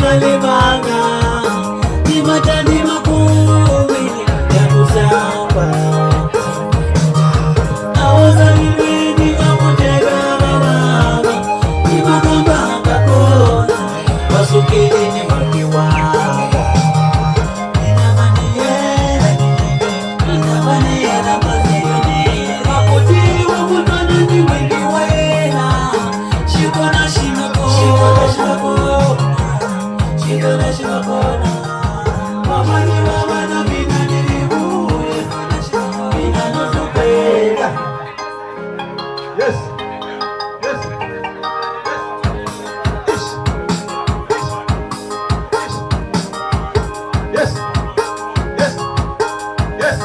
Kalimanga ni matani makumi ya kusamba awaza nilini kamutega baba ni makambanga kona wasukiri ni makiwanga inamaniera mazini makutiri wakutana ni mwingi wena shikona shinako shikona shinakona mamani wabana mina nilibuye mina notupenda. Yes. Yes. Yes. Yes. Yes.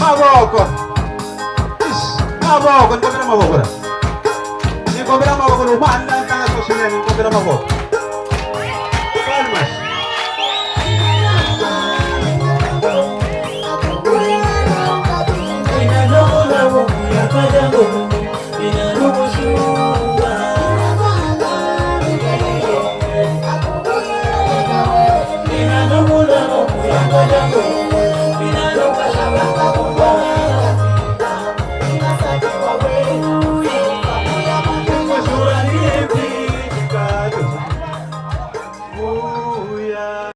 Maboko. Maboko, nikomera maboko. Nikomera maboko lumanda kanga sosile nikomera maboko. Palmas. Ina lola wo ya kadango